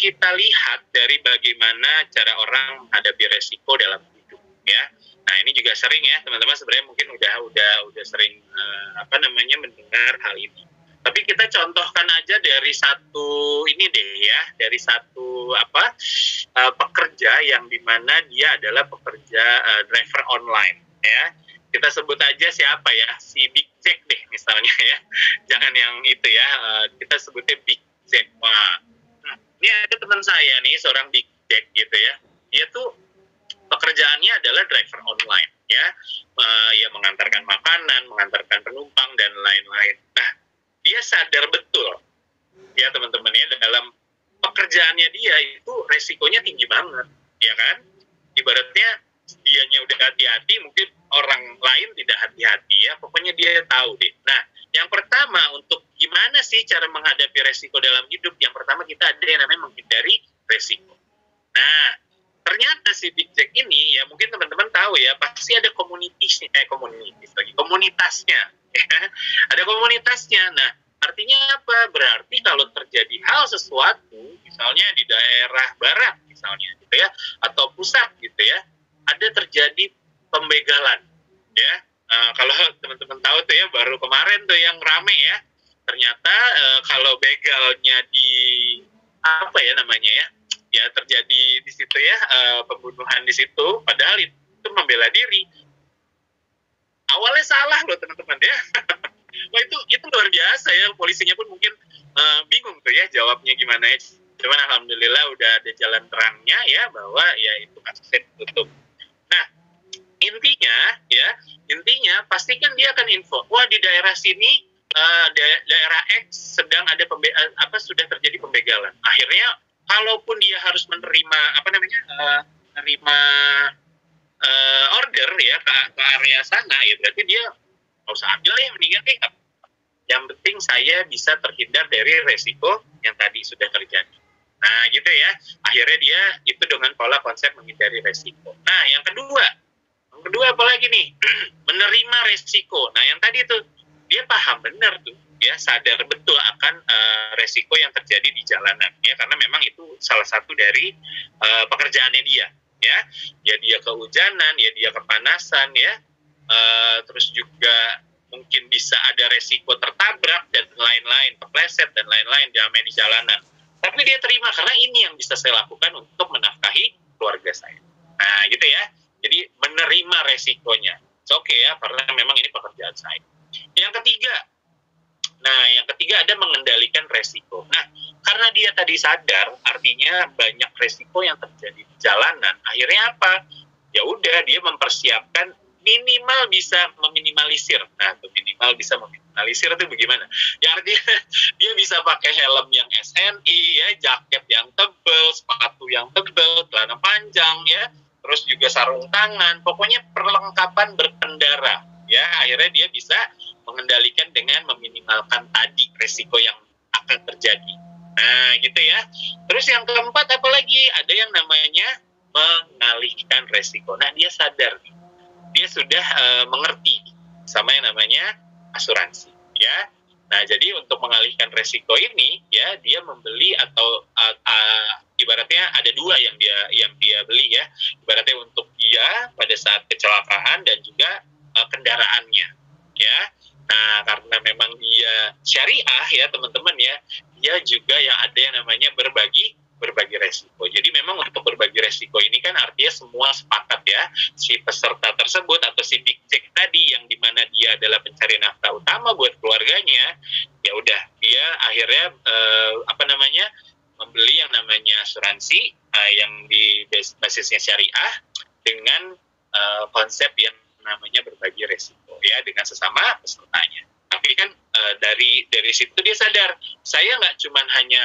kita lihat dari bagaimana cara orang menghadapi resiko dalam hidup, ya. Nah, ini juga sering ya teman-teman, sebenarnya mungkin udah sering mendengar hal ini. Tapi kita contohkan aja dari satu ini deh ya, dari satu pekerja yang dimana dia adalah pekerja driver online, ya. Kita sebut aja siapa ya, si Big Jack deh misalnya ya. Jangan yang itu ya, kita sebutnya Big Jack. Wah, ini ada teman saya nih, seorang Big Jack gitu ya. Dia tuh pekerjaannya adalah driver online, ya, ya mengantarkan makanan, mengantarkan penumpang dan lain-lain. Nah, dia sadar betul, ya teman-teman ya, dalam pekerjaannya dia itu resikonya tinggi banget, ya kan? Ibaratnya dianya udah hati-hati, mungkin orang lain tidak hati-hati ya. Pokoknya dia tahu deh. Nah, yang pertama untuk gimana sih cara menghadapi resiko dalam hidup? Yang pertama kita ada yang namanya menghindari resiko. Nah, ternyata si Big Jack ini ya, mungkin teman-teman tahu ya, pasti ada komunitasnya. Ya. Ada komunitasnya. Nah, artinya apa? Berarti kalau terjadi hal sesuatu, misalnya di daerah barat misalnya gitu ya, atau pusat gitu ya, ada terjadi pembegalan ya. Kalau teman-teman tahu tuh ya, baru kemarin tuh yang rame ya, ternyata kalau begalnya di ya terjadi di situ ya, pembunuhan di situ, padahal itu membela diri. Awalnya salah loh teman-teman ya. Wah, itu luar biasa ya, polisinya pun mungkin bingung tuh ya jawabnya gimana ya. Cuman alhamdulillah udah ada jalan terangnya ya, bahwa ya itu kasusnya ditutup. Nah, intinya pastikan dia akan info, wah di daerah sini, daerah X sedang ada sudah terjadi pembegalan. Akhirnya kalaupun dia harus menerima order ya ke area sana, ya berarti dia nggak usah ambil ya, mendingan deh. Yang penting saya bisa terhindar dari resiko yang tadi sudah terjadi. Nah gitu ya, akhirnya dia itu dengan pola konsep menghindari resiko. Nah yang kedua apalagi nih? Menerima resiko. Nah yang tadi tuh dia paham benar tuh, ya sadar betul akan resiko yang terjadi di jalanan ya, karena memang itu salah satu dari pekerjaannya dia ya. Ya dia kehujanan, ya dia kepanasan ya, terus juga mungkin bisa ada resiko tertabrak dan lain-lain, kepleset dan lain-lain di jalanan. Tapi dia terima karena ini yang bisa saya lakukan untuk menafkahi keluarga saya. Nah gitu ya, jadi menerima resikonya. Oke ya, karena memang ini pekerjaan saya. Yang ketiga ada mengendalikan resiko. Nah, karena dia tadi sadar, artinya banyak resiko yang terjadi di jalanan. Akhirnya apa? Ya udah, dia mempersiapkan minimal bisa meminimalisir. Nah, minimal bisa meminimalisir itu bagaimana? Ya artinya dia bisa pakai helm yang SNI, ya, jaket yang tebal, sepatu yang tebal, celana panjang, ya, terus juga sarung tangan. Pokoknya perlengkapan berkendara. Ya, akhirnya dia bisa mengendalikan dengan meminimalkan tadi resiko yang akan terjadi. Nah, gitu ya. Terus yang keempat apalagi? Ada yang namanya mengalihkan resiko. Nah, dia sadar nih. Dia sudah mengerti sama yang namanya asuransi, ya. Nah, jadi untuk mengalihkan resiko ini, ya, dia membeli atau ibaratnya ada dua yang dia beli ya. Ibaratnya untuk dia pada saat kecelakaan dan juga kendaraannya, ya. Nah, karena memang dia syariah ya teman-teman ya, dia juga yang ada yang namanya berbagi resiko. Jadi memang untuk berbagi resiko ini kan artinya semua sepakat ya, si peserta tersebut atau si Big Jack tadi yang dimana dia adalah pencari nafkah utama buat keluarganya, ya udah dia akhirnya membeli yang namanya asuransi yang di basisnya syariah dengan konsep yang namanya berbagi resiko ya dengan sesama pesertanya. Tapi kan dari situ dia sadar, saya nggak cuma hanya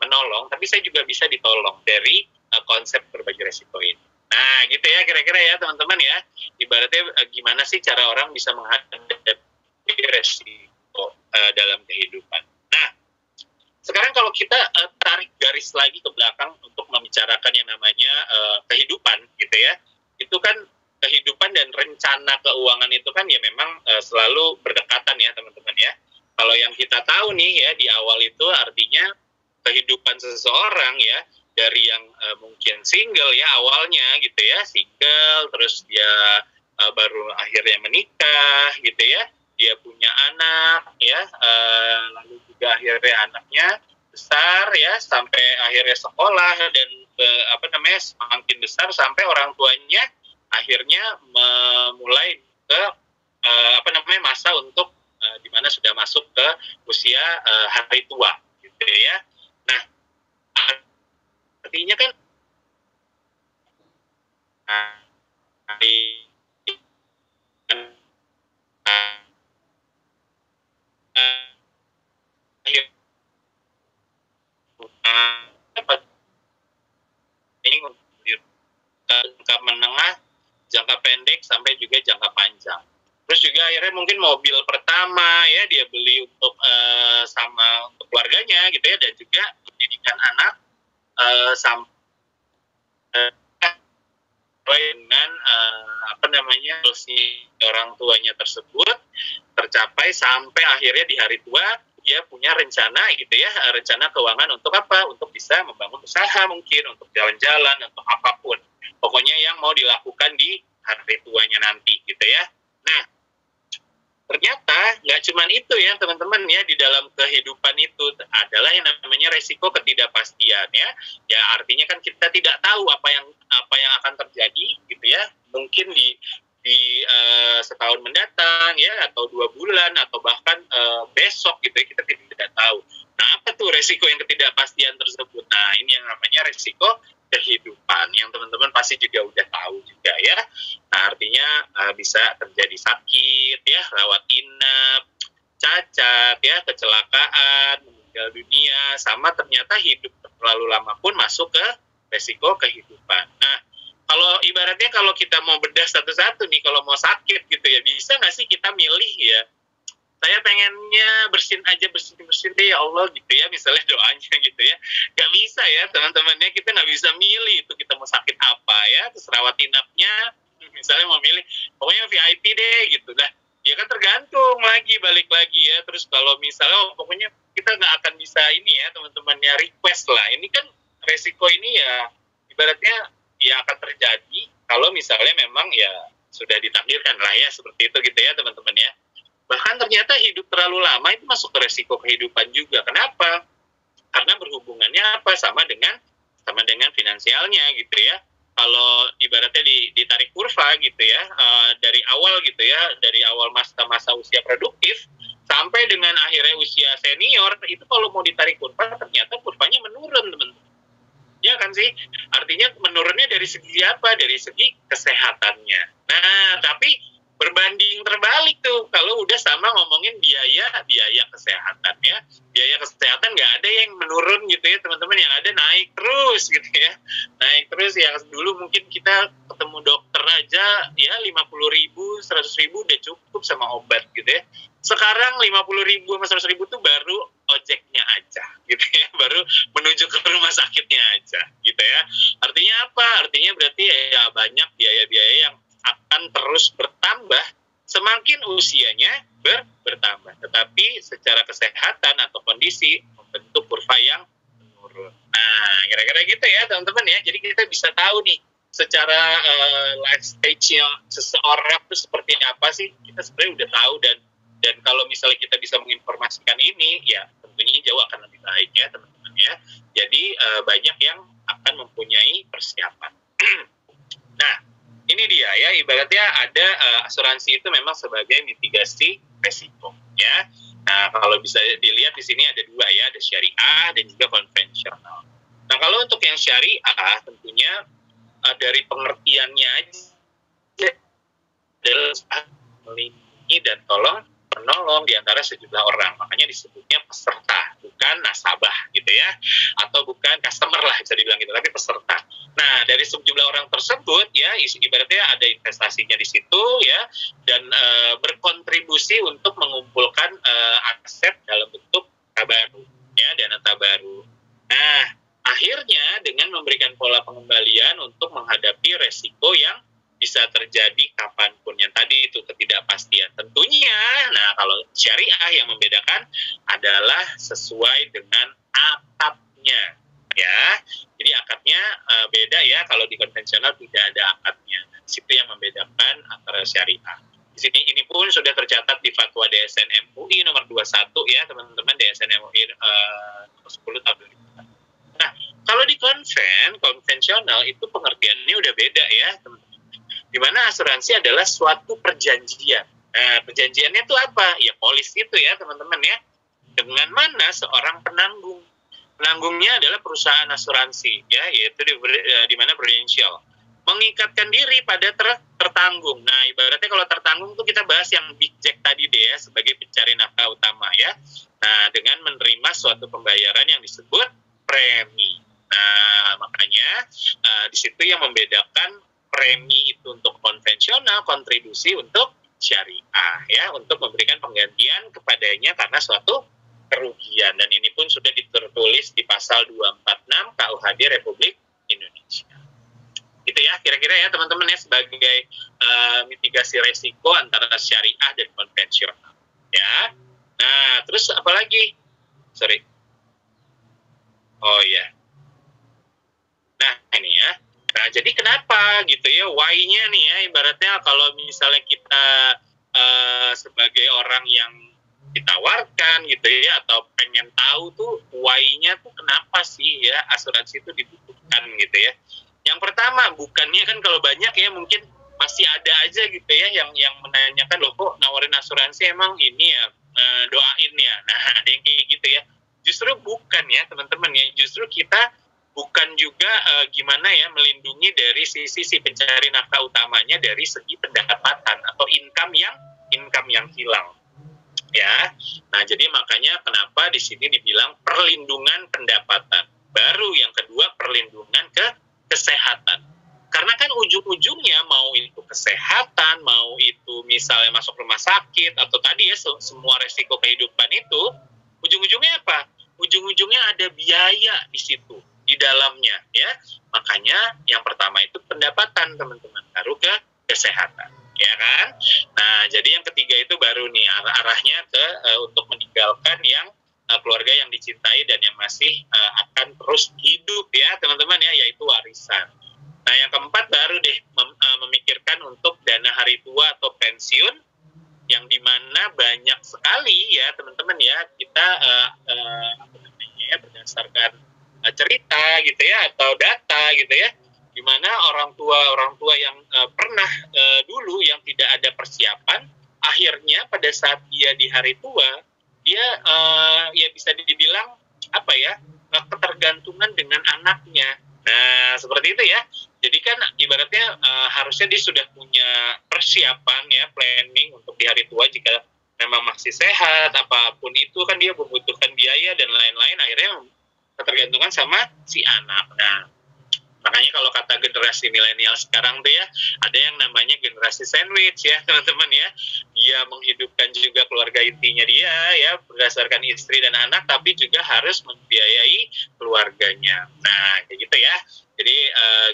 menolong, tapi saya juga bisa ditolong dari konsep berbagi resiko ini. Nah gitu ya kira-kira ya teman-teman ya, ibaratnya gimana sih cara orang bisa menghadapi resiko dalam kehidupan. Nah sekarang kalau kita tarik garis lagi ke belakang untuk membicarakan yang namanya kehidupan gitu ya, itu kan kehidupan dan rencana keuangan itu kan ya memang selalu berdekatan ya teman-teman ya. Kalau yang kita tahu nih ya di awal itu artinya kehidupan seseorang ya, dari yang mungkin single ya awalnya gitu ya, single, terus dia baru akhirnya menikah gitu ya, dia punya anak ya, lalu juga akhirnya anaknya besar ya, sampai akhirnya sekolah dan semakin besar sampai orang tuanya akhirnya memulai ke masa untuk di mana sudah masuk ke usia hari tua gitu ya. Nah, artinya kan jangka menengah, jangka pendek, sampai juga jangka panjang. Terus juga akhirnya mungkin mobil pertama ya dia beli untuk sama untuk keluarganya gitu ya, dan juga pendidikan anak sampai dengan si orang tuanya tersebut tercapai, sampai akhirnya di hari tua dia punya rencana gitu ya, rencana keuangan untuk apa? Untuk bisa membangun usaha mungkin, untuk jalan-jalan, untuk apapun. Pokoknya yang mau dilakukan di hari tuanya nanti gitu ya. Nah, ternyata nggak cuma itu ya teman-teman ya, di dalam kehidupan itu adalah yang namanya resiko ketidakpastian ya. Ya artinya kan kita tidak tahu apa yang akan terjadi gitu ya. Mungkin di setahun mendatang ya, atau 2 bulan, atau bahkan besok gitu ya, kita tidak tahu. Nah, apa tuh resiko yang ketidakpastian tersebut? Nah, ini yang namanya resiko kehidupan, yang teman-teman pasti juga udah tahu juga ya. Nah, artinya bisa terjadi sakit ya, rawat inap, cacat ya, kecelakaan, meninggal dunia, sama ternyata hidup terlalu lama pun masuk ke resiko kehidupan. Nah, kalau ibaratnya kalau kita mau bedah satu-satu nih, kalau mau sakit gitu ya, bisa nggak sih kita milih ya? Saya pengennya bersin deh ya Allah gitu ya, misalnya doanya gitu ya. Nggak bisa ya teman-temannya, kita nggak bisa milih itu kita mau sakit apa ya, terus rawat inapnya misalnya mau milih pokoknya VIP deh gitu dah. Ya kan tergantung lagi, balik lagi ya. Terus kalau misalnya pokoknya kita nggak akan bisa ini ya teman-temannya, request lah. Ini kan resiko ini ya ibaratnya ya akan terjadi kalau misalnya memang ya sudah ditakdirkan lah ya seperti itu gitu ya teman-teman ya. Bahkan ternyata hidup terlalu lama itu masuk ke resiko kehidupan juga. Kenapa? Karena berhubungannya apa? Sama dengan finansialnya gitu ya. Kalau ibaratnya ditarik kurva gitu ya, dari awal gitu ya, dari awal masa usia produktif sampai dengan akhirnya usia senior, itu kalau mau ditarik kurva ternyata kurvanya menurun teman-teman. Ya kan sih? Artinya menurunnya dari segi apa? Dari segi kesehatannya. Nah, tapi berbanding terbalik tuh kalau udah sama ngomongin biaya kesehatan ya. Biaya kesehatan nggak ada yang menurun gitu ya teman-teman, yang ada naik terus gitu ya. Naik terus. Yang dulu mungkin kita ketemu dokter aja ya 50.000, 100.000 udah cukup sama obat gitu ya. Sekarang 50.000 sama 100.000 tuh baru ojeknya aja gitu ya, baru menuju ke rumah sakitnya aja gitu ya. Artinya apa? Artinya berarti ya banyak biaya-biaya yang akan terus bertambah semakin usianya bertambah. Tetapi secara kesehatan atau kondisi membentuk kurva yang menurun. Nah, kira-kira gitu ya teman-teman ya. Jadi kita bisa tahu nih secara life stage-nya seseorang itu seperti apa sih, kita sebenarnya udah tahu. Dan kalau misalnya kita bisa menginformasikan ini, ya tentunya jauh akan lebih baik ya teman-teman ya. Jadi banyak yang akan mempunyai persiapan. Nah, ini dia ya, ibaratnya ada asuransi itu memang sebagai mitigasi resiko ya. Nah, kalau bisa dilihat di sini ada dua ya, ada syariah dan juga konvensional. Nah, kalau untuk yang syariah tentunya dari pengertiannya aja adalah melindungi dan menolong di antara sejumlah orang. Makanya disebutnya peserta, bukan nasabah gitu ya, atau bukan customer lah bisa dibilang gitu, tapi peserta. Nah, dari sejumlah orang tersebut ya, ibaratnya ada investasinya di situ ya, dan berkontribusi untuk mengumpulkan aset dalam bentuk tabaru ya, dana tabaru. Nah, akhirnya dengan memberikan pola pengembalian untuk menghadapi resiko yang bisa terjadi kapanpun, yang tadi itu ketidakpastian tentunya. Nah, kalau syariah yang membedakan adalah sesuai dengan atap akadnya, ya. Jadi akadnya beda ya, kalau di konvensional tidak ada akadnya. Itu yang membedakan antara syariah. Di sini ini pun sudah tercatat di fatwa DSN MUI nomor 21 ya teman-teman, DSN MUI nomor 10 tahun 2004. Nah, kalau di konvensional itu pengertiannya udah beda ya teman-teman. Di mana asuransi adalah suatu perjanjian. Nah, perjanjiannya itu apa? Ya polis itu ya teman-teman ya. Dengan mana seorang penanggung. Penanggungnya adalah perusahaan asuransi ya, yaitu di mana Prudential mengikatkan diri pada tertanggung. Nah, ibaratnya kalau tertanggung tuh kita bahas yang Big Jack tadi deh ya, sebagai pencari nafkah utama ya. Nah, dengan menerima suatu pembayaran yang disebut premi. Nah, makanya di situ yang membedakan premi itu untuk konvensional, kontribusi untuk syariah ya, untuk memberikan penggantian kepadanya karena suatu kerugian. Dan ini pun sudah tertulis di pasal 246 KUHD Republik Indonesia. Gitu ya, kira-kira ya teman-teman ya, sebagai mitigasi resiko antara syariah dan konvensional ya. Nah, terus apa lagi? Oh ya. Nah, ini ya. Nah, jadi kenapa gitu ya, why-nya nih ya, ibaratnya kalau misalnya kita sebagai orang yang ditawarkan gitu ya, atau pengen tahu tuh why-nya tuh kenapa sih ya asuransi itu dibutuhkan gitu ya. Yang pertama, bukannya kan kalau banyak ya mungkin masih ada aja gitu ya yang menanyakan, loh kok nawarin asuransi emang ini ya doain ya. Nah, ada yang kayak gitu ya. Justru bukan ya teman-teman ya, justru kita bukan juga gimana ya melindungi dari sisi si pencari nafkah utamanya dari segi pendapatan atau income yang hilang ya. Nah, jadi makanya kenapa di sini dibilang perlindungan pendapatan. Baru yang kedua, perlindungan kesehatan. Karena kan ujung-ujungnya mau itu kesehatan, mau itu misalnya masuk rumah sakit, atau tadi ya semua resiko kehidupan itu, ujung-ujungnya apa? Ujung-ujungnya ada biaya di situ, di dalamnya ya. Makanya yang pertama itu pendapatan teman-teman, baru ke kesehatan ya kan. Nah, jadi yang ketiga itu baru nih arahnya ke untuk meninggalkan yang keluarga yang dicintai dan yang masih akan terus hidup ya teman-teman ya, yaitu warisan. Nah, yang keempat baru deh memikirkan untuk dana hari tua atau pensiun, yang dimana banyak sekali ya teman-teman ya, kita berdasarkan cerita gitu ya atau data gitu ya, dimana orang tua yang pernah dulu yang tidak ada persiapan, akhirnya pada saat dia di hari tua dia ya bisa dibilang apa ya, ketergantungan dengan anaknya. Nah, seperti itu ya. Jadi kan ibaratnya harusnya dia sudah punya persiapan ya, planning untuk di hari tua jika memang masih sehat, apapun itu kan dia membutuhkan biaya dan lain-lain, akhirnya ketergantungan sama si anak. Nah, makanya kalau kata generasi milenial sekarang tuh ya, ada yang namanya generasi sandwich ya teman-teman ya. Dia menghidupkan juga keluarga intinya dia ya, berdasarkan istri dan anak, tapi juga harus membiayai keluarganya. Nah, kayak gitu ya. Jadi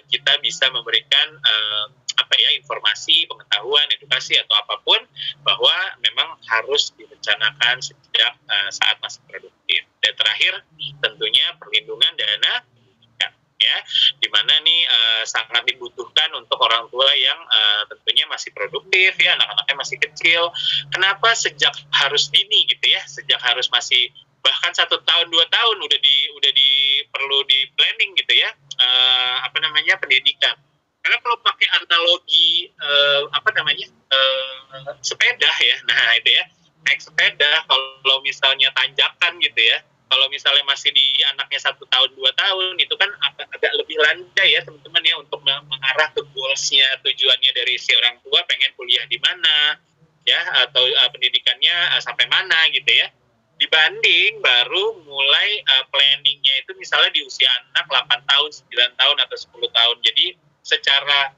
kita bisa memberikan informasi, pengetahuan, edukasi atau apapun, bahwa memang harus direncanakan sejak saat masih produktif. Dan terakhir tentunya perlindungan dana ya, dimana nih sangat dibutuhkan untuk orang tua yang tentunya masih produktif ya, anak-anaknya masih kecil. Kenapa sejak harus dini gitu ya, sejak harus masih bahkan 1 tahun 2 tahun udah perlu di planning gitu ya, pendidikan. Karena kalau pakai analogi sepeda ya, nah itu ya, naik sepeda kalau misalnya tanjakan gitu ya, kalau misalnya masih di anaknya 1 tahun 2 tahun itu kan agak lebih landai ya teman-teman ya, untuk mengarah ke goalsnya, tujuannya dari si orang tua pengen kuliah di mana ya, atau pendidikannya sampai mana gitu ya, dibanding baru mulai planningnya itu misalnya di usia anak 8 tahun, 9 tahun atau 10 tahun. Jadi secara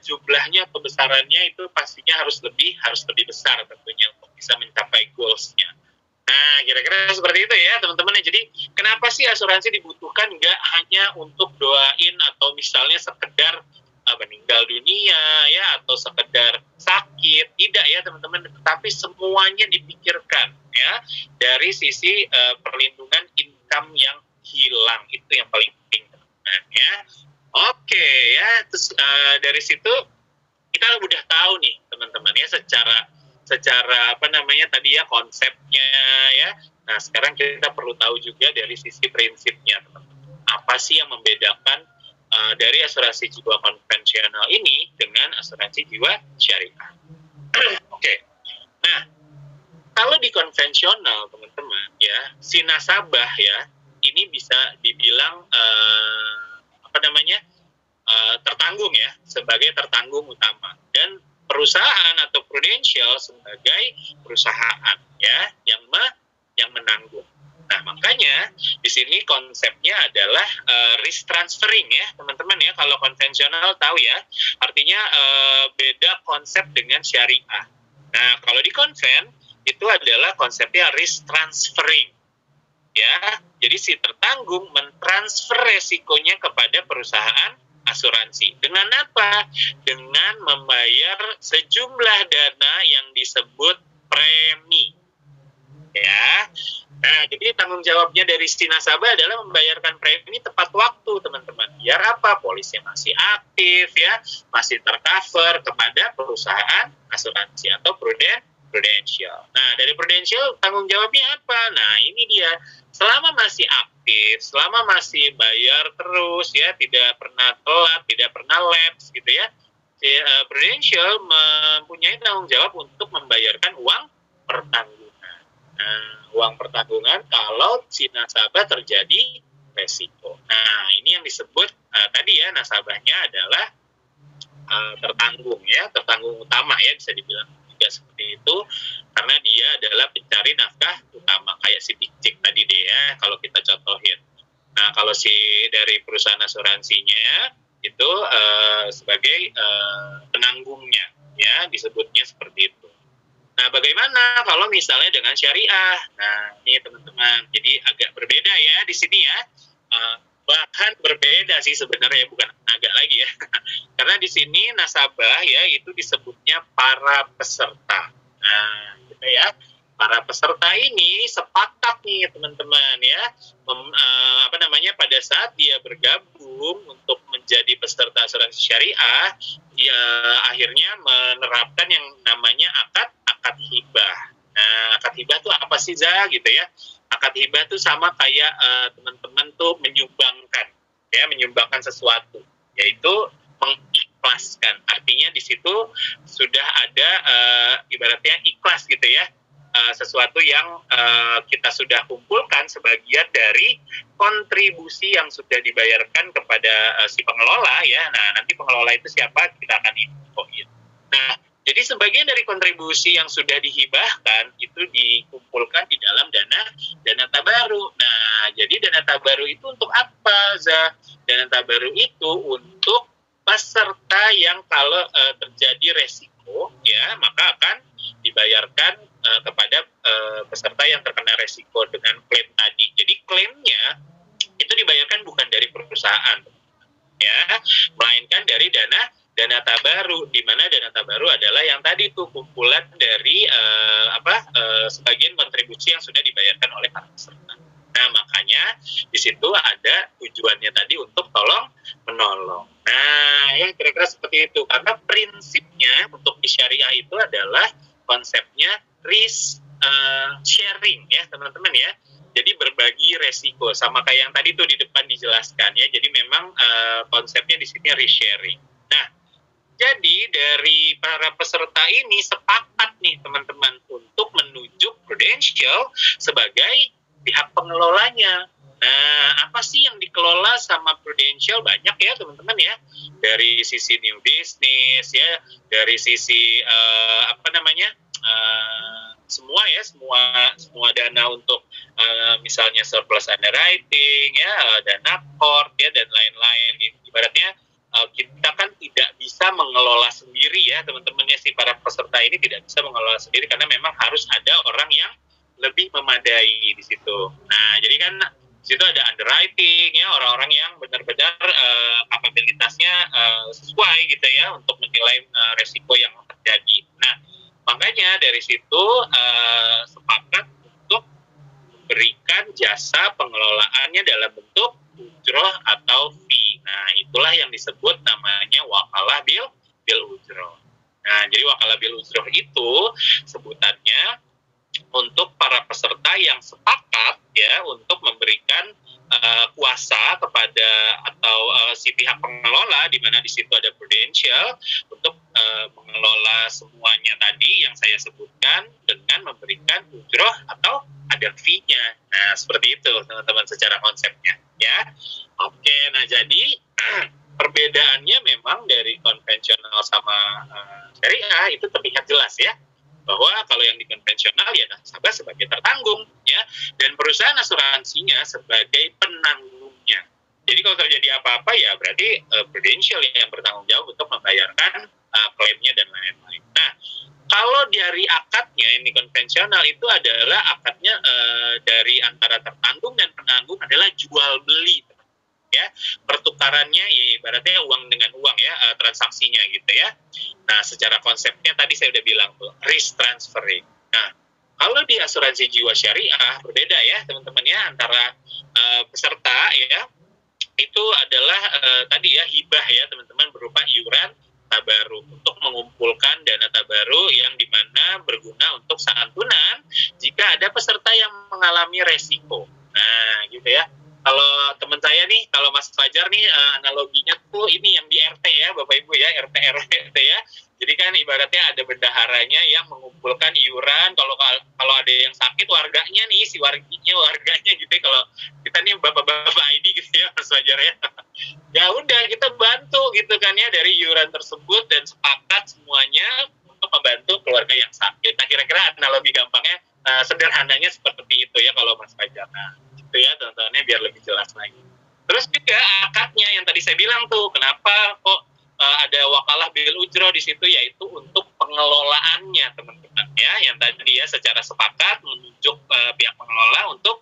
jumlahnya, kebesarannya itu pastinya harus lebih besar tentunya untuk bisa mencapai goalsnya. Nah, kira-kira seperti itu ya teman-teman. Jadi kenapa sih asuransi dibutuhkan? Nggak hanya untuk doain atau misalnya sekedar meninggal dunia ya, atau sekedar sakit, tidak ya teman-teman, tetapi semuanya dipikirkan ya dari sisi perlindungan income yang hilang. Itu yang paling penting, teman-teman ya. Oke ya, terus dari situ kita udah tahu nih teman-teman ya, secara apa namanya tadi ya, konsepnya ya. Nah sekarang kita perlu tahu juga dari sisi prinsipnya, teman-teman. Apa sih yang membedakan dari asuransi jiwa konvensional ini dengan asuransi jiwa syariah? Oke. Nah, kalau di konvensional teman-teman ya, si nasabah ya ini bisa dibilang apa namanya tertanggung ya, sebagai tertanggung utama, dan perusahaan atau Prudential sebagai perusahaan ya yang menanggung. Nah, makanya di sini konsepnya adalah risk transferring ya, teman-teman ya. Kalau konvensional tahu ya, artinya beda konsep dengan syariah. Nah, kalau di konven itu adalah konsepnya risk transferring. Ya, jadi si tertanggung mentransfer resikonya kepada perusahaan asuransi. Dengan apa? Dengan membayar sejumlah dana yang disebut premi. Ya. Nah, jadi tanggung jawabnya dari si nasabah adalah membayarkan premi tepat waktu, teman-teman. Biar apa? Polisnya masih aktif ya, masih tercover kepada perusahaan asuransi atau Prudential. Nah, dari Prudential tanggung jawabnya apa? Nah, ini dia. Selama masih aktif, selama masih bayar terus ya, tidak pernah telat, tidak pernah lapse gitu ya, Prudential mempunyai tanggung jawab untuk membayarkan uang pertanggungan. Nah, uang pertanggungan kalau si nasabah terjadi resiko. Nah, ini yang disebut tadi ya, nasabahnya adalah tertanggung ya, tertanggung utama ya, bisa dibilang juga seperti itu, karena dia adalah pencari nafkah utama, kayak si Big Check tadi deh ya, kalau kita contohin. Nah, kalau si dari perusahaan asuransinya itu sebagai penanggungnya ya, disebutnya seperti itu. Nah, bagaimana kalau misalnya dengan syariah? Nah, ini teman-teman, jadi agak berbeda ya di sini ya. Bahkan berbeda sih sebenarnya, bukan agak lagi ya. Karena di sini nasabah ya itu disebutnya para peserta. Nah, gitu ya. Para peserta ini sepakat nih teman-teman ya, apa namanya, pada saat dia bergabung untuk menjadi peserta asuransi syariah, dia akhirnya menerapkan yang namanya akad hibah. Nah, akad hibah tuh apa sih, Za, gitu ya? Akad hibah tuh sama kayak teman-teman tuh menyumbangkan sesuatu, yaitu mengikhlaskan. Artinya di situ sudah ada ibaratnya ikhlas gitu ya, sesuatu yang kita sudah kumpulkan sebagian dari kontribusi yang sudah dibayarkan kepada si pengelola ya. Nah, nanti pengelola itu siapa, kita akan infoin. Nah, jadi sebagian dari kontribusi yang sudah dihibahkan itu dikumpulkan di dalam dana tabaru. Nah, jadi dana tabaru itu untuk apa, Za? Dana tabaru itu untuk peserta yang kalau terjadi resiko ya, maka akan dibayarkan kepada peserta yang terkena resiko dengan klaim tadi. Jadi klaimnya itu dibayarkan bukan dari perusahaan ya, melainkan dari dana tabaru, di mana dana tabaru adalah yang tadi tuh kumpulan dari sebagian kontribusi yang sudah dibayarkan oleh para peserta. Nah, makanya di situ ada tujuannya tadi untuk tolong menolong. Nah, ya kira-kira seperti itu. Karena prinsipnya untuk di syariah itu adalah konsepnya risk sharing ya, teman-teman ya. Jadi berbagi resiko, sama kayak yang tadi tuh di depan dijelaskan ya. Jadi memang konsepnya di sini risk sharing. Nah, jadi dari para peserta ini sepakat nih teman-teman untuk menunjuk Prudential sebagai pihak pengelolanya. Nah, apa sih yang dikelola sama Prudential? Banyak ya teman-teman ya. Dari sisi new business ya, dari sisi semua dana untuk misalnya surplus underwriting ya, dana court ya, dan lain-lain. Ibaratnya kita kan tidak bisa mengelola sendiri ya teman-teman ya, si para peserta ini tidak bisa mengelola sendiri karena memang harus ada orang yang lebih memadai di situ. Nah, jadi kan di situ ada underwriting ya, orang-orang yang benar-benar kapabilitasnya sesuai gitu ya untuk menilai resiko yang terjadi. Nah, makanya dari situ sepakat untuk memberikan jasa pengelolaannya dalam bentuk ujroh atau fee. Nah, itulah yang disebut namanya wakalah bil ujroh. Nah, jadi wakalah bil ujroh itu sebutannya untuk para peserta yang sepakat ya untuk memberikan kuasa kepada atau si pihak pengelola, di mana di situ ada Prudential untuk mengelola semuanya tadi yang saya sebutkan dengan memberikan ujroh atau ada fee-nya. Nah, seperti itu teman-teman secara konsepnya ya. Oke, nah jadi perbedaannya memang dari konvensional sama syariah itu terlihat jelas ya, bahwa kalau yang di konvensional ya nasabah sebagai tertanggung ya, dan perusahaan asuransinya sebagai penanggungnya. Jadi kalau terjadi apa-apa ya berarti Prudential yang bertanggung jawab untuk membayarkan klaimnya dan lain-lain. Nah, kalau dari akadnya yang di konvensional itu adalah akadnya dari antara tertanggung dan penanggung adalah jual beli ya, pertukarannya ya ibaratnya uang dengan uang ya, transaksinya gitu ya. Nah, secara konsepnya tadi saya udah bilang tuh risk transferring. Nah, kalau di asuransi jiwa syariah berbeda ya teman-teman ya, antara peserta ya itu adalah tadi ya hibah ya teman-teman, berupa iuran tabaru untuk mengumpulkan dana tabaru yang dimana berguna untuk santunan jika ada peserta yang mengalami resiko. Nah, gitu ya. Kalau teman saya nih, kalau Mas Fajar nih analoginya tuh ini yang di RT ya, Bapak Ibu ya, RT RT ya. Jadi kan ibaratnya ada bendaharanya yang mengumpulkan iuran. Kalau ada yang sakit warganya nih, si warganya gitu ya. Kalau kita nih bapak-bapak ID gitu ya, Mas Fajar ya. Ya udah kita bantu gitu kan ya dari iuran tersebut, dan sepakat semuanya untuk membantu keluarga yang sakit. Nah, kira-kira analogi gampangnya sederhananya seperti itu ya kalau Mas Fajar. Nah, itu ya teman-temannya biar lebih jelas lagi. Terus juga akadnya yang tadi saya bilang tuh, kenapa kok ada wakalah bil ujroh di situ, yaitu untuk pengelolaannya teman-teman ya, yang tadi ya secara sepakat menunjuk pihak pengelola untuk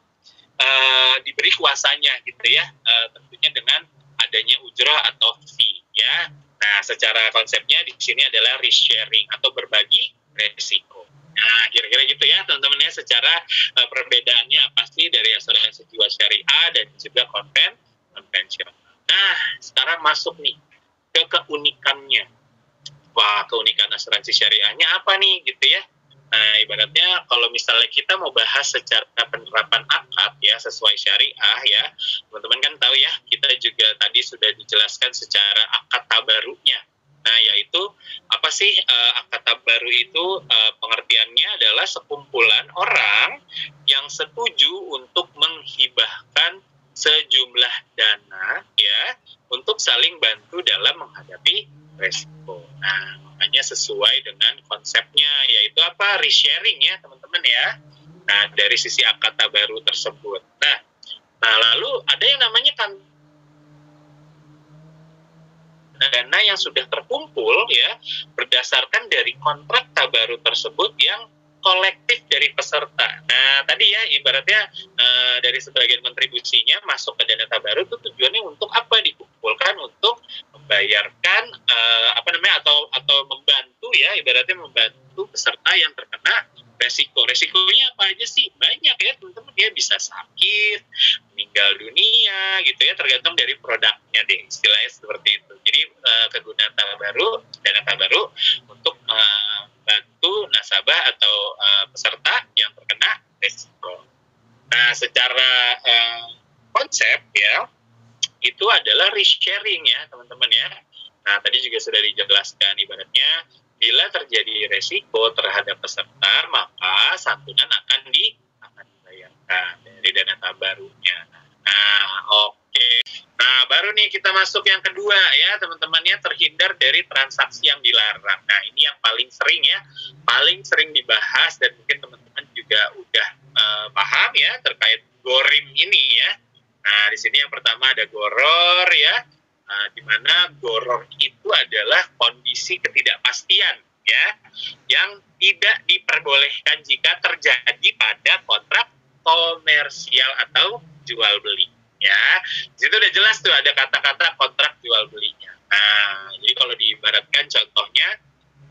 diberi kuasanya gitu ya, tentunya dengan adanya ujroh atau fee ya. Nah, secara konsepnya di sini adalah risk sharing atau berbagi resiko. Nah, kira-kira gitu ya teman-teman ya, secara perbedaannya apa sih dari asuransi jiwa syariah dan juga konvensional. Nah, sekarang masuk nih ke keunikannya. Wah, keunikan asuransi syariahnya apa nih gitu ya. Nah, ibaratnya kalau misalnya kita mau bahas secara penerapan akad ya sesuai syariah ya, teman-teman kan tahu ya, kita juga tadi sudah dijelaskan secara akad tabarunya. Nah, yaitu apa sih akad tabaru itu? Pengertiannya adalah sekumpulan orang yang setuju untuk menghibahkan sejumlah dana ya untuk saling bantu dalam menghadapi resiko. Nah, makanya sesuai dengan konsepnya, yaitu apa? Risk sharing ya teman-teman ya. Nah, dari sisi akad tabaru tersebut. Nah lalu ada yang namanya kan dana yang sudah terkumpul ya berdasarkan dari kontrak tabaru tersebut yang kolektif dari peserta. Nah, tadi ya ibaratnya dari sebagian kontribusinya masuk ke dana tabaru itu tujuannya untuk apa? Dikumpulkan untuk membayarkan atau membantu ya, ibaratnya membantu peserta yang terkena resiko. Resikonya apa aja sih? Banyak ya teman-teman, dia bisa sakit, meninggal dunia gitu ya, tergantung dari produknya deh, istilahnya seperti itu. Jadi kegunaan dana tabaru untuk membantu nasabah atau peserta yang terkena resiko. Nah, secara konsep ya itu adalah risk sharing ya teman-teman ya. Nah, tadi juga sudah dijelaskan, ibaratnya bila terjadi resiko terhadap peserta, maka santunan akan dibayarkan dari dana tabarunya. Nah, oke. Nah, baru nih kita masuk yang kedua ya, teman-temannya, terhindar dari transaksi yang dilarang. Nah, ini yang paling sering dibahas, dan mungkin teman-teman juga udah paham ya terkait gorim ini ya. Nah, di sini yang pertama ada goror ya. Di mana goror itu adalah kondisi ketidakpastian ya yang tidak diperbolehkan jika terjadi pada kontrak komersial atau jual beli ya. Di situ udah jelas tuh ada kata-kata kontrak jual belinya. Nah, jadi kalau diibaratkan contohnya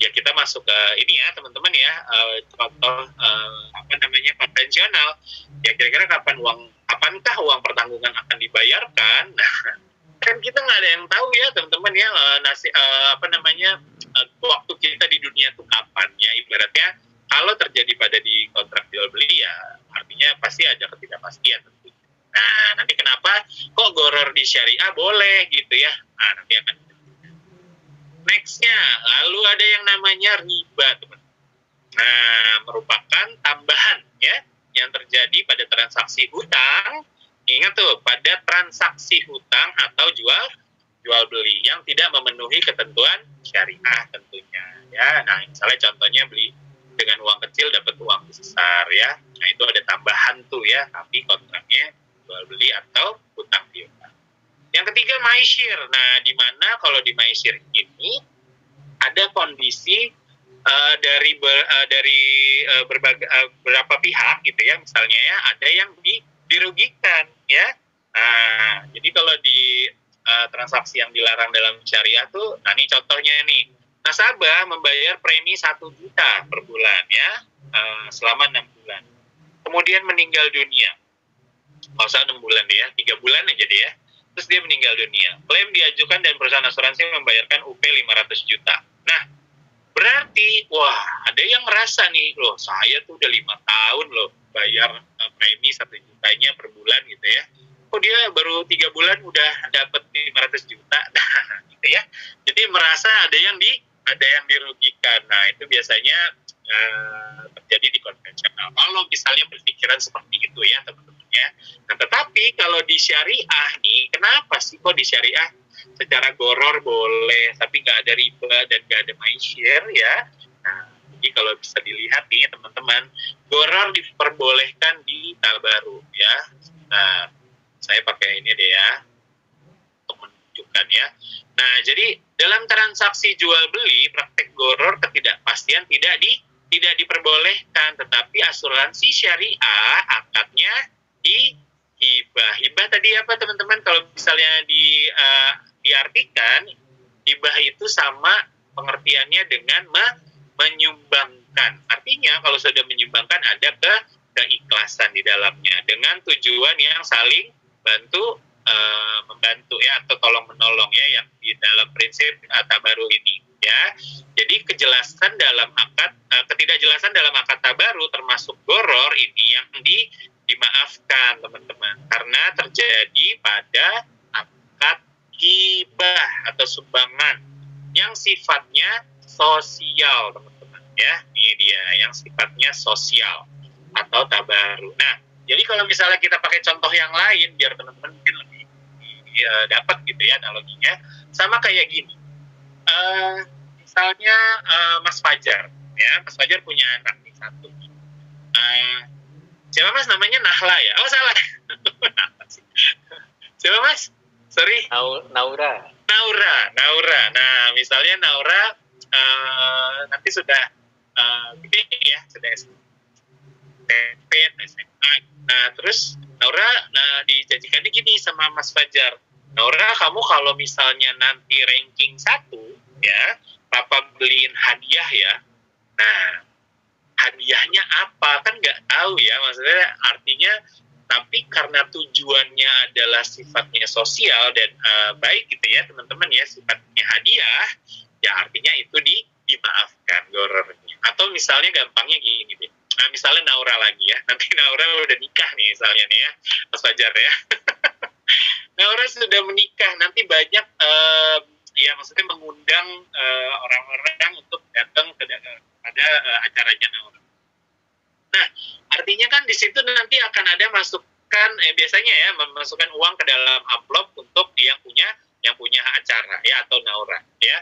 ya, kita masuk ke ini ya teman-teman ya, contoh konvensional. Ya kira-kira kapankah uang pertanggungan akan dibayarkan? Nah, kan kita nggak ada yang tahu ya teman-teman ya, waktu kita di dunia itu kapan ya, ibaratnya kalau terjadi pada di kontrak jual beli ya artinya pasti ada ketidakpastian tentu. Nah, nanti kenapa kok goror di syariah boleh gitu ya? Nah, nanti akan nextnya, lalu ada yang namanya riba, teman. Nah, merupakan tambahan ya yang terjadi pada transaksi hutang. Ingat tuh, pada transaksi hutang atau jual beli yang tidak memenuhi ketentuan syariah tentunya ya. Nah, misalnya contohnya beli dengan uang kecil dapat uang besar ya. Nah, itu ada tambahan tuh ya, tapi kontraknya jual beli atau hutang piutang. Yang ketiga maisir. Nah, di mana kalau di maisir ini ada kondisi dari beberapa pihak gitu ya, misalnya ya ada yang dirugikan ya. Nah, jadi kalau di transaksi yang dilarang dalam syariah tuh, nah ini contohnya nih, nasabah membayar premi 1 juta per bulan ya, selama 6 bulan, kemudian meninggal dunia, nggak usah 6 bulan ya, 3 bulan aja deh ya, terus dia meninggal dunia, klaim diajukan dan perusahaan asuransi membayarkan UP 500 juta. Nah, berarti, wah, ada yang merasa nih, loh, saya tuh udah 5 tahun loh bayar premi 1 jutanya per bulan gitu ya. Kok dia baru 3 bulan udah dapat 500 juta, nah, gitu ya. Jadi merasa ada yang dirugikan. Nah, itu biasanya terjadi di konvensional. Kalau misalnya berpikiran seperti itu ya, teman-teman ya. Nah, tetapi kalau di syariah nih, kenapa sih kok di syariah secara goror boleh, tapi nggak ada riba dan nggak ada maisir ya. Nah, jadi kalau bisa dilihat nih teman-teman, goror diperbolehkan di tabaru ya. Nah, saya pakai ini deh ya untuk menunjukkan ya. Nah, jadi dalam transaksi jual beli praktek goror ketidakpastian tidak diperbolehkan, tetapi asuransi syariah akadnya di hibah. Hibah tadi apa teman-teman? Kalau misalnya diartikan, hibah itu sama pengertiannya dengan menyumbangkan. Artinya kalau sudah menyumbangkan ada keikhlasan di dalamnya dengan tujuan yang saling membantu ya, atau tolong menolong ya, yang di dalam prinsip tabaru ini ya. Jadi ketidakjelasan dalam akad tabaru termasuk goror ini yang dimaafkan teman-teman, karena terjadi pada akad hibah atau sumbangan yang sifatnya sosial teman-teman ya. Ini dia yang sifatnya sosial atau tabaru. Nah, jadi kalau misalnya kita pakai contoh yang lain biar teman-teman mungkin lebih dapat gitu ya analoginya, sama kayak gini. Misalnya Mas Fajar ya, Mas Fajar punya anak nih satu. Siapa Mas namanya? Nahla ya? Oh salah. Siapa Mas? Sorry. Naura. Nah, misalnya Naura nanti sudah gede ya, sudah SMP, SMA. Nah, terus Naura dijanjikannya gini sama Mas Fajar. Naura, kamu kalau misalnya nanti ranking 1 ya, Papa beliin hadiah ya. Nah, hadiahnya apa? Kan nggak tahu ya, maksudnya artinya, tapi karena tujuannya adalah sifatnya sosial dan baik gitu ya teman-teman ya, sifatnya hadiah, ya artinya itu dimaafkan gorornya. Atau misalnya gampangnya gini deh. Nah, misalnya Naura lagi ya, nanti Naura udah nikah nih misalnya nih ya, Mas Fajar ya. Naura sudah menikah, nanti banyak ya maksudnya mengundang orang-orang untuk datang pada acaranya Naura. Nah, artinya kan di situ nanti akan ada masukan, biasanya ya memasukkan uang ke dalam amplop untuk yang punya acara ya, atau Naura ya.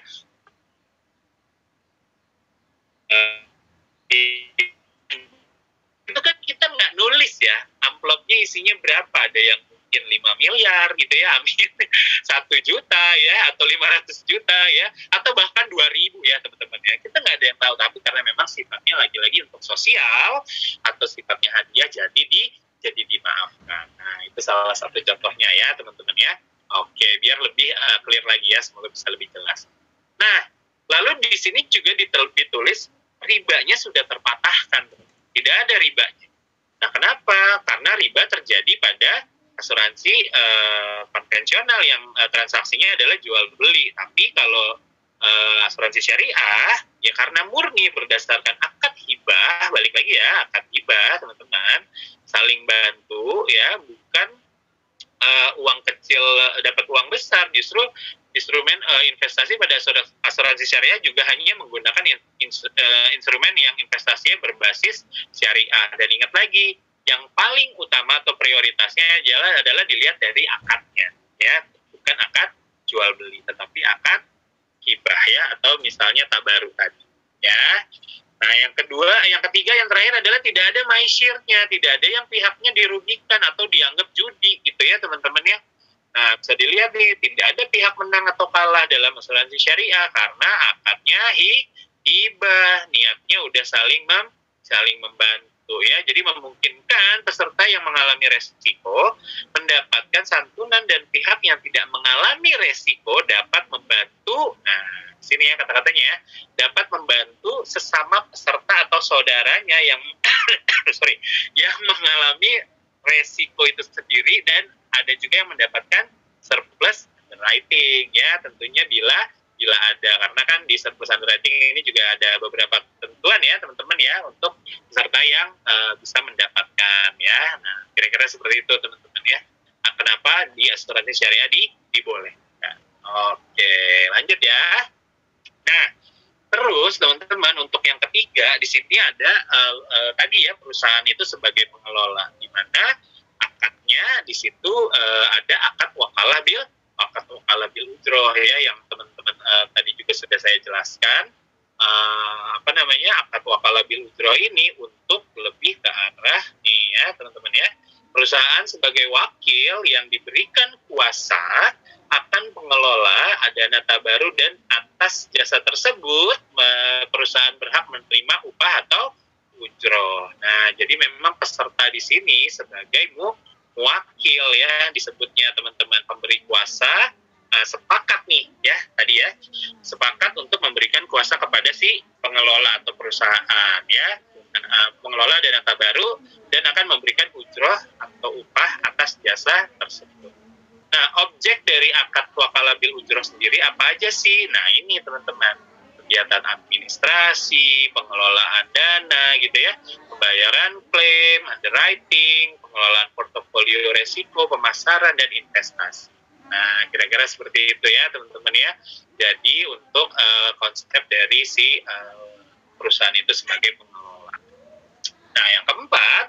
Itu kan kita nggak nulis ya amplopnya isinya berapa, ada yang mungkin 5 miliar gitu ya, amin, 1 juta ya, atau 500 juta ya, atau bahkan 2.000 ya teman-teman ya, kita nggak ada yang tahu, tapi karena memang sifatnya lagi-lagi untuk sosial atau sifatnya hadiah, jadi dimaafkan. Nah, itu salah satu contohnya ya teman-teman ya. Oke, biar lebih clear lagi ya, semoga bisa lebih jelas. Nah, lalu di sini juga ditulis ribanya sudah terpatahkan, tidak ada ribanya. Nah, kenapa? Karena riba terjadi pada asuransi konvensional yang transaksinya adalah jual beli. Tapi kalau asuransi syariah, ya karena murni berdasarkan akad hibah, balik lagi ya, akad hibah teman-teman, saling bantu ya, bukan uang kecil dapat uang besar. Justru instrumen investasi pada asuransi syariah juga hanya menggunakan instrumen yang investasinya berbasis syariah. Dan ingat lagi, yang paling utama atau prioritasnya adalah dilihat dari akadnya, ya, bukan akad jual beli, tetapi akad hibah ya, atau misalnya tabaruk tadi, ya. Nah, yang ketiga, yang terakhir adalah tidak ada maisirnya, tidak ada yang pihaknya dirugikan atau dianggap judi, gitu ya teman-teman ya. Nah, bisa dilihat nih, tidak ada pihak menang atau kalah dalam asuransi syariah karena akadnya hibah, niatnya udah saling membantu ya. Jadi memungkinkan peserta yang mengalami resiko mendapatkan santunan dan pihak yang tidak mengalami resiko dapat membantu. Nah, sini ya kata-katanya ya, dapat membantu sesama peserta atau saudaranya yang yang mengalami resiko itu sendiri, dan ada juga yang mendapatkan surplus underwriting ya, tentunya bila ada, karena kan di surplus underwriting ini juga ada beberapa ketentuan ya teman-teman ya untuk peserta yang bisa mendapatkan ya. Nah, kira-kira seperti itu teman-teman ya. Nah, kenapa di asuransi syariah dibolehkan? Oke, lanjut ya. Nah, terus teman-teman, untuk yang ketiga di sini ada tadi ya, perusahaan itu sebagai pengelola, di mana akadnya di situ ada akad wakalah bil ujroh ya, yang teman-teman tadi juga sudah saya jelaskan. Akad wakalah bil ujroh ini untuk lebih ke arah nih ya teman-teman ya, perusahaan sebagai wakil yang diberikan kuasa akan pengelola dana tabaruk, dan atas jasa tersebut perusahaan berhak menerima upah atau ujroh. Nah, jadi memang peserta di sini sebagai muwakil ya disebutnya teman-teman, pemberi kuasa sepakat nih ya tadi ya, sepakat untuk memberikan kuasa kepada si pengelola atau perusahaan ya, pengelola dana tabaruk, dan akan memberikan ujroh atau upah atas jasa tersebut. Nah, objek dari akad wakalah bil ujroh sendiri apa aja sih? Nah, ini teman-teman, kegiatan administrasi, pengelolaan dana gitu ya, pembayaran klaim, underwriting, pengelolaan portofolio resiko, pemasaran, dan investasi. Nah, kira-kira seperti itu ya teman-teman ya. Jadi untuk konsep dari si perusahaan itu sebagai pengelola. Nah, yang keempat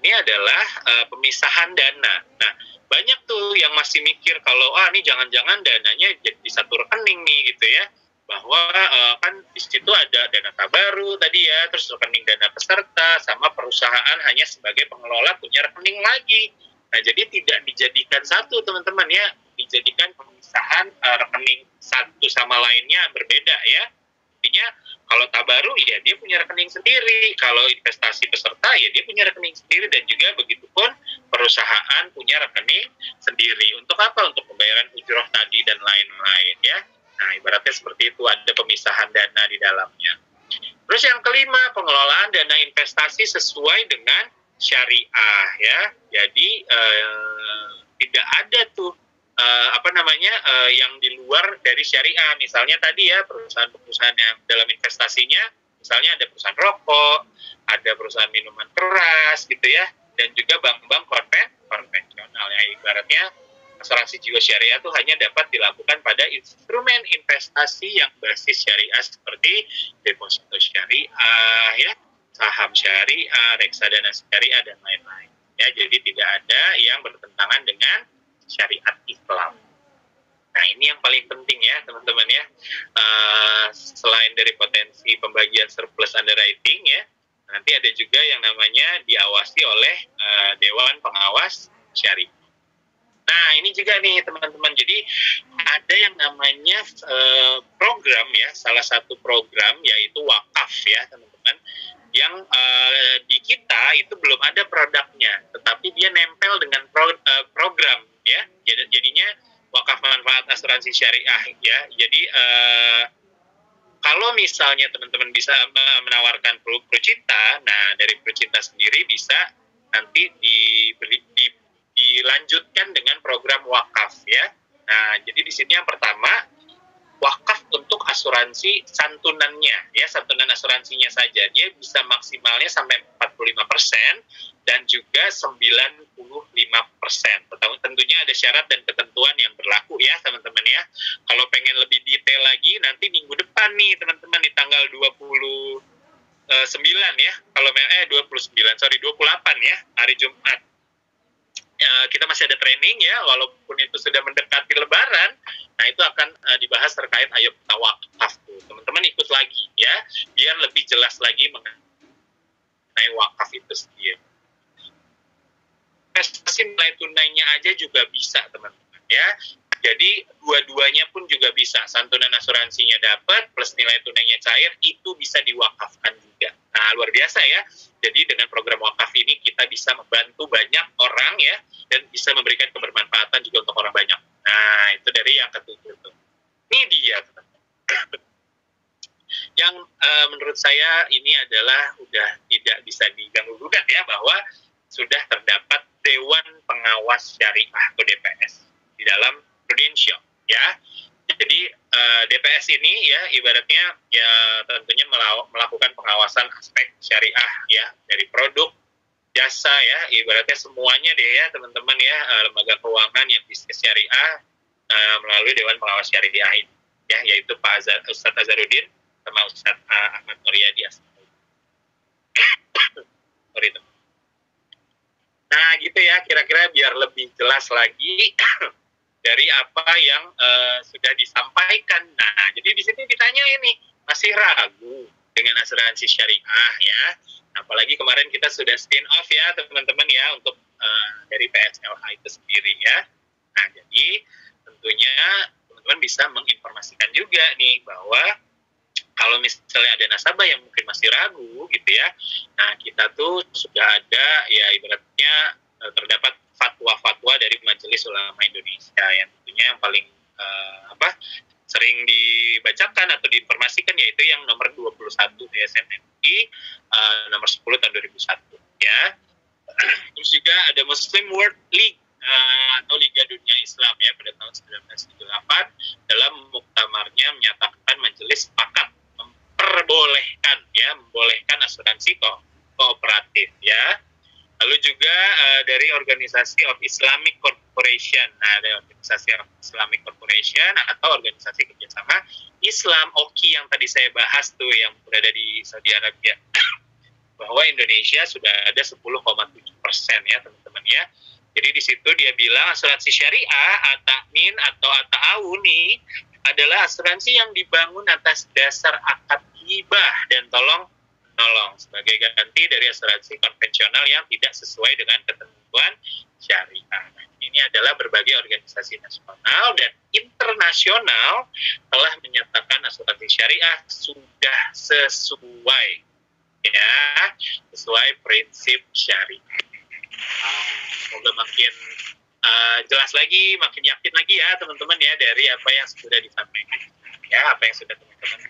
ini adalah pemisahan dana. Nah, banyak tuh yang masih mikir kalau ini jangan-jangan dananya di satu rekening nih gitu ya, bahwa kan di situ ada dana tabaruk tadi ya, terus rekening dana peserta, sama perusahaan hanya sebagai pengelola punya rekening lagi. Nah, jadi tidak dijadikan satu teman-teman ya, dijadikan pemisahan rekening satu sama lainnya berbeda ya. Artinya kalau tabaruk ya dia punya rekening sendiri, kalau investasi peserta ya dia punya rekening sendiri, dan juga begitupun perusahaan punya rekening sendiri. Untuk apa? Untuk pembayaran ujroh tadi dan lain-lain ya. Nah, ibaratnya seperti itu, ada pemisahan dana di dalamnya. Terus yang kelima, pengelolaan dana investasi sesuai dengan syariah ya. Jadi tidak ada tuh yang di luar dari syariah. Misalnya tadi ya, perusahaan-perusahaan yang dalam investasinya, misalnya ada perusahaan rokok, ada perusahaan minuman keras gitu ya, dan juga bank-bank konvensional ya. Ibaratnya asuransi jiwa syariah itu hanya dapat dilakukan pada instrumen investasi yang basis syariah seperti deposito syariah ya, saham syariah, reksadana syariah, dan lain-lain ya. Jadi tidak ada yang bertentangan dengan syariat Islam. Nah, ini yang paling penting ya teman-teman ya. Selain dari potensi pembagian surplus underwriting ya, nanti ada juga yang namanya diawasi oleh Dewan Pengawas Syariah. Nah, ini juga nih teman-teman, jadi ada yang namanya program ya, salah satu program yaitu wakaf ya teman-teman, yang di kita itu belum ada produknya, tetapi dia nempel dengan program ya, jadinya wakaf manfaat asuransi syariah ya. Jadi kalau misalnya teman-teman bisa menawarkan Prucita, nah dari Prucita sendiri bisa nanti dilanjutkan dengan program wakaf ya. Nah, jadi di sini yang pertama wakaf untuk asuransi santunannya ya, santunan asuransinya saja dia bisa maksimalnya sampai 45% dan juga 95%. Tentunya ada syarat dan ketentuan yang berlaku ya teman-teman ya. Kalau pengen lebih detail lagi nanti minggu depan nih teman-teman di tanggal 29 ya. Kalau 28 ya, hari Jumat. Kita masih ada training ya, walaupun itu sudah mendekati Lebaran. Nah, itu akan dibahas terkait ayo kita wakaf tuh. Teman-teman ikut lagi ya, biar lebih jelas lagi mengenai wakaf itu sendiri. Investasi nilai tunainya aja juga bisa teman-teman ya. Jadi dua-duanya pun juga bisa. Santunan asuransinya dapat plus nilai tunainya cair, itu bisa diwakafkan juga. Nah, luar biasa ya. Jadi dengan program wakaf ini kita bisa membantu banyak orang ya, dan bisa memberikan kebermanfaatan juga untuk orang banyak. Nah, itu dari yang ketujuh tuh. Ini dia teman-teman. Yang menurut saya ini adalah udah tidak bisa diganggu-gugat ya, bahwa sudah terdapat Dewan Pengawas Syariah atau DPS di dalam Prudential ya. Jadi DPS ini ya ibaratnya ya tentunya melakukan pengawasan aspek syariah ya, dari produk, jasa ya, ibaratnya semuanya deh ya teman-teman ya, lembaga keuangan yang bisnis syariah melalui Dewan Pengawas Syariah ini ya, yaitu Pak Ustadz Azharuddin sama Ustadz Ahmad Nuryadi. Sorry teman. Nah gitu ya, kira-kira biar lebih jelas lagi dari apa yang sudah disampaikan. Nah, jadi di sini ditanya ini, masih ragu dengan asuransi syariah ya. Apalagi kemarin kita sudah spin off ya teman-teman ya, untuk dari PSLH itu sendiri ya. Nah, jadi tentunya teman-teman bisa menginformasikan juga nih bahwa kalau misalnya ada nasabah yang mungkin masih ragu gitu ya, nah kita tuh sudah ada ya ibaratnya terdapat fatwa-fatwa dari Majelis Ulama Indonesia yang tentunya yang paling sering dibacakan atau diinformasikan, yaitu yang nomor 21 DSM MUI nomor 10 tahun 2001 ya. Terus juga ada Muslim World League atau Liga Dunia Islam ya pada tahun 1978, dalam muktamarnya menyatakan majelis sepakat membolehkan asuransi kooperatif ya. Lalu juga dari Organisasi of Islamic Corporation. Nah, ada Organisasi of Islamic Corporation atau Organisasi Kerjasama Islam, OKI, yang tadi saya bahas tuh, yang berada di Saudi Arabia. Bahwa Indonesia sudah ada 10,7% ya teman-teman ya. Jadi di situ dia bilang asuransi syariah, At-Ta'min atau At-Ta'awuni adalah asuransi yang dibangun atas dasar akad hibah dan tolong sebagai ganti dari asuransi konvensional yang tidak sesuai dengan ketentuan syariah. Ini adalah berbagai organisasi nasional dan internasional telah menyatakan asuransi syariah sudah sesuai prinsip syariah. Semoga makin jelas lagi, makin yakin lagi ya teman-teman ya dari apa yang sudah disampaikan ya, apa yang sudah teman-teman